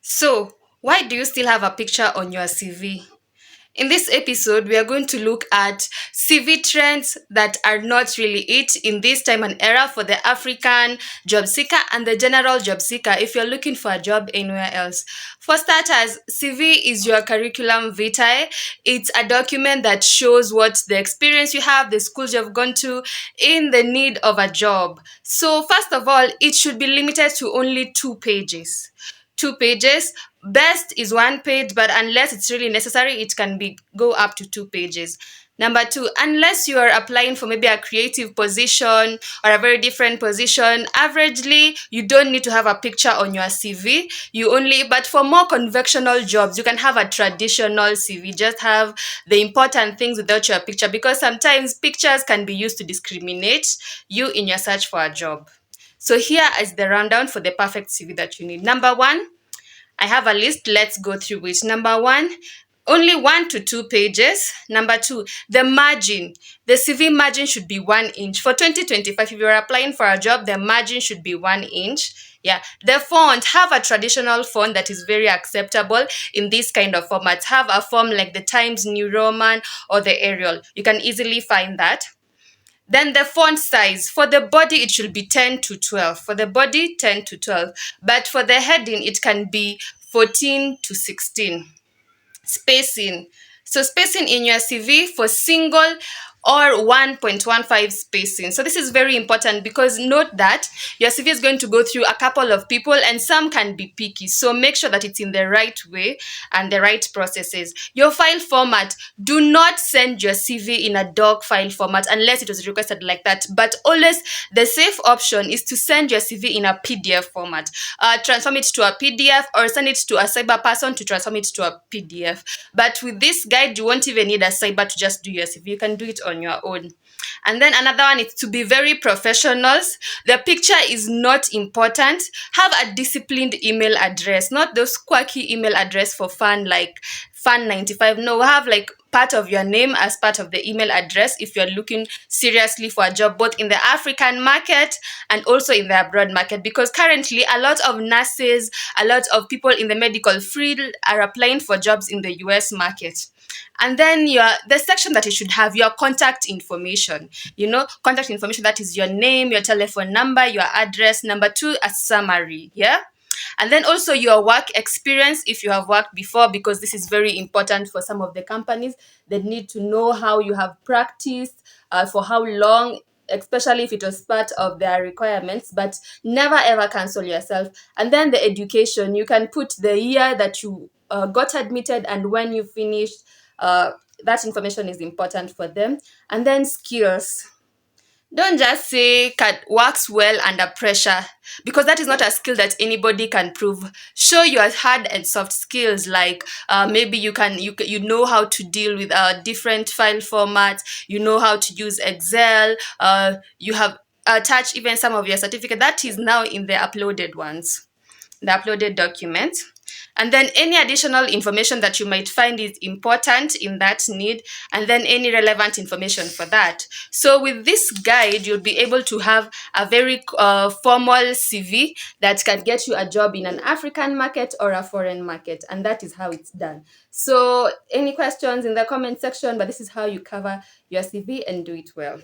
So, why do you still have a picture on your CV? In this episode, we are going to look at CV trends that are not really it in this time and era for the African job seeker and the general job seeker if you're looking for a job anywhere else. For starters, CV is your curriculum vitae. It's a document that shows what the experience you have, the schools you've gone to, in the need of a job. So, first of all, it should be limited to only 2 pages. 2 pages. Best is 1 page, but unless it's really necessary, it can be go up to 2 pages. Number two, unless you are applying for maybe a creative position or a very different position, averagely you don't need to have a picture on your CV. But for more conventional jobs, you can have a traditional CV. Just have the important things without your picture because sometimes pictures can be used to discriminate you in your search for a job. So here is the rundown for the perfect CV that you need. Number one, I have a list. Let's go through it. Number one, only 1 to 2 pages. Number two, the margin. The CV margin should be 1 inch. For 2025, if you're applying for a job, the margin should be 1 inch. Yeah. The font, have a traditional font that is very acceptable in this kind of format. Have a font like the Times New Roman or the Arial. You can easily find that. Then the font size. For the body, it should be 10 to 12. For the body, 10 to 12. But for the heading, it can be 14 to 16. Spacing. So spacing in your CV for single or 1.15 spacing. So this is very important because note that your CV is going to go through a couple of people and some can be picky. So make sure that it's in the right way and the right processes. Your file format, do not send your CV in a doc file format unless it was requested like that. But always the safe option is to send your CV in a PDF format. Transform it to a PDF or send it to a cyber person to transform it to a PDF. But with this guide, you won't even need a cyber to just do your CV. You can do it on your own. And then another one is to be very professionals. The picture is not important. Have a disciplined email address, not those quirky email address for fun like fun95. No, have like part of your name as part of the email address if you're looking seriously for a job, both in the African market and also in the abroad market. Because currently, a lot of nurses, a lot of people in the medical field are applying for jobs in the US market. And then the section that you should have your contact information. Contact information, that is your name, your telephone number, your address. Number two, a summary. Yeah. And then also your work experience if you have worked before, because this is very important for some of the companies. They need to know how you have practiced, for how long, especially if it was part of their requirements. But never ever cancel yourself. And then the education, you can put the year that you got admitted and when you finished. That information is important for them. And then skills. Don't just say works well under pressure, because that is not a skill that anybody can prove. Show your hard and soft skills, like maybe you know how to deal with different file formats. You know how to use Excel. You have attached even some of your certificate that is now in the uploaded ones, the uploaded documents. And then any additional information that you might find is important in that need, and then any relevant information for that. So with this guide, you'll be able to have a very formal CV that can get you a job in an African market or a foreign market, and that is how it's done. So any questions in the comment section, but this is how you cover your CV and do it well.